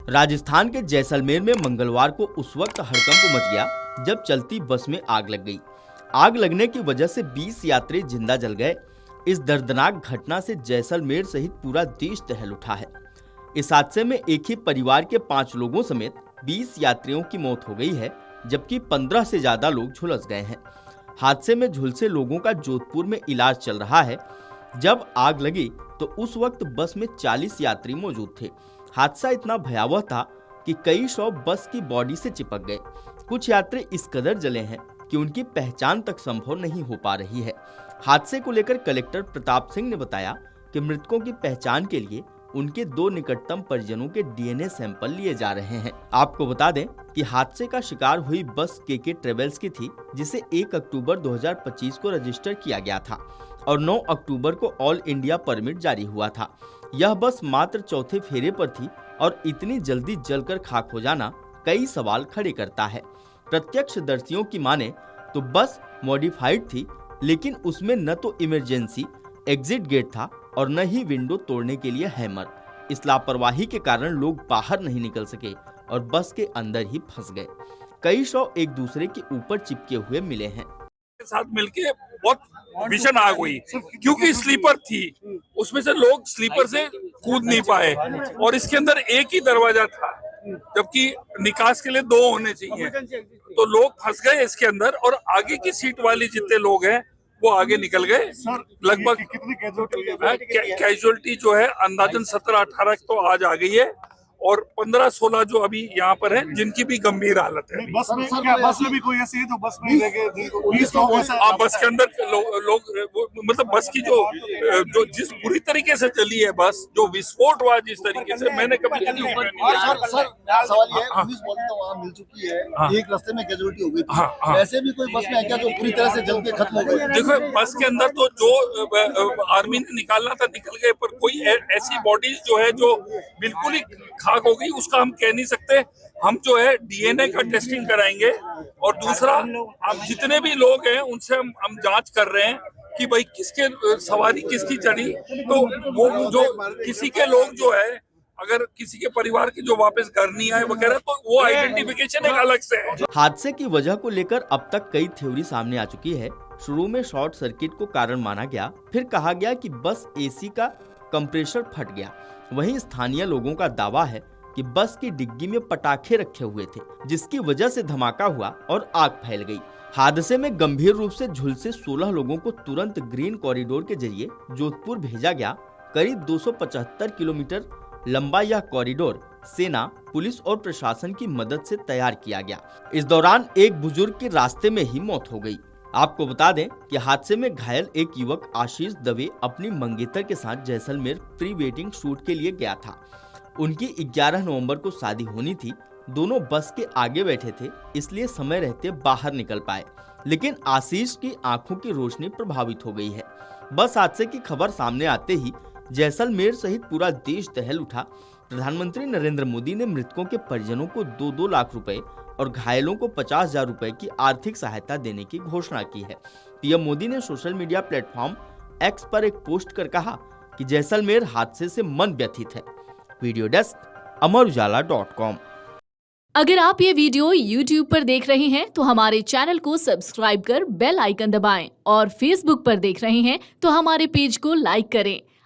राजस्थान के जैसलमेर में मंगलवार को उस वक्त हड़कंप मच गया जब चलती बस में आग लग गई। आग लगने की वजह से 20 यात्री जिंदा जल गए। इस दर्दनाक घटना से जैसलमेर सहित पूरा देश दहल उठा है। इस हादसे में एक ही परिवार के 5 लोगों समेत 20 यात्रियों की मौत हो गई है, जबकि 15 से ज्यादा लोग झुलस गए हैं। हादसे में झुलसे लोगों का जोधपुर में इलाज चल रहा है। जब आग लगी तो उस वक्त बस में 40 यात्री मौजूद थे। हादसा इतना भयावह था कि कई शव बस की बॉडी से चिपक गए। कुछ यात्री इस कदर जले हैं कि उनकी पहचान तक संभव नहीं हो पा रही है। हादसे को लेकर कलेक्टर प्रताप सिंह ने बताया कि मृतकों की पहचान के लिए उनके 2 निकटतम परिजनों के डीएनए सैंपल लिए जा रहे हैं। आपको बता दें कि हादसे का शिकार हुई बस केके ट्रेवल्स की थी, जिसे 1 अक्टूबर 2025 को रजिस्टर किया गया था और 9 अक्टूबर को ऑल इंडिया परमिट जारी हुआ था। यह बस मात्र चौथे फेरे पर थी और इतनी जल्दी जलकर खाक हो जाना कई सवाल खड़े करता है। प्रत्यक्षदर्शियों की माने तो बस मॉडिफाइड थी, लेकिन उसमें न तो इमरजेंसी एग्जिट गेट था और न ही विंडो तोड़ने के लिए हैमर। इस लापरवाही के कारण लोग बाहर नहीं निकल सके और बस के अंदर ही फंस गए। कई शव एक दूसरे के ऊपर चिपके हुए मिले हैं। साथ मिलके बहुत भीषण आग हुई, क्योंकि स्लीपर थी, उसमें से लोग स्लीपर से कूद नहीं पाए और इसके अंदर एक ही दरवाजा था, जबकि निकास के लिए 2 होने चाहिए। तो लोग फंस गए इसके अंदर और आगे की सीट वाले जितने लोग हैं वो आगे निकल गए। लगभग कितनी कैजुअलिटी जो है अंदाजन 17-18 तो आज आ गई है और 15-16 जो अभी यहाँ पर हैं, जिनकी भी गंभीर हालत है। बस में भी कोई ऐसी है जो बस में बस के अंदर लोग मतलब बस की जो जिस बुरी तरीके से चली है बस, जो विस्फोट हुआ जिस तरीके से, मैंने कभी सवाल ये है, पुलिस बॉडी तो वहाँ मिल चुकी है, एक रास्ते में कैजुअलिटी हो गई थी। वैसे भी कोई बस में है क्या जो पूरी तरह से जल के खत्म हो गई? देखो, बस के अंदर तो जो आर्मी ने निकालना था निकल गए, पर कोई ऐसी बॉडीज जो है जो बिल्कुल ही खाक हो गई, उसका हम कह नहीं सकते। हम जो है डीएनए का टेस्टिंग कराएंगे और दूसरा अब जितने भी लोग हैं उनसे हम जांच कर रहे हैं कि भाई किसके सवारी किसकी चढ़ी। तो वो जो किसी के लोग जो है, अगर किसी के परिवार के जो वापस घर नहीं आए वगैरह, तो वो आइडेंटिफिकेशन एक अलग से है। हादसे की वजह को लेकर अब तक कई थ्योरी सामने आ चुकी है। शुरू में शॉर्ट सर्किट को कारण माना गया, फिर कहा गया कि बस एसी का कंप्रेसर फट गया। वहीं स्थानीय लोगों का दावा है कि बस की डिग्गी में पटाखे रखे हुए थे, जिसकी वजह से धमाका हुआ और आग फैल गई। हादसे में गंभीर रूप से झुलसे 16 लोगों को तुरंत ग्रीन कॉरिडोर के जरिए जोधपुर भेजा गया। करीब 275 किलोमीटर लंबा यह कॉरिडोर सेना, पुलिस और प्रशासन की मदद से तैयार किया गया। इस दौरान एक बुजुर्ग की रास्ते में ही मौत हो गई। आपको बता दें कि हादसे में घायल एक युवक आशीष दवे अपनी मंगेतर के साथ जैसलमेर प्री वेडिंग शूट के लिए गया था। उनकी 11 नवंबर को शादी होनी थी। दोनों बस के आगे बैठे थे, इसलिए समय रहते बाहर निकल पाए, लेकिन आशीष की आंखों की रोशनी प्रभावित हो गई है। बस हादसे की खबर सामने आते ही जैसलमेर सहित पूरा देश दहल उठा। प्रधानमंत्री नरेंद्र मोदी ने मृतकों के परिजनों को 2-2 लाख रुपए और घायलों को 50,000 रुपए की आर्थिक सहायता देने की घोषणा की है। पीएम मोदी ने सोशल मीडिया प्लेटफॉर्म एक्स पर एक पोस्ट कर कहा कि जैसलमेर हादसे से मन व्यथित है। Video desk Amar Ujala dot com. अगर आप ये वीडियो YouTube पर देख रहे हैं तो हमारे चैनल को सब्सक्राइब कर बेल आइकन दबाएं और Facebook पर देख रहे हैं तो हमारे पेज को लाइक करें।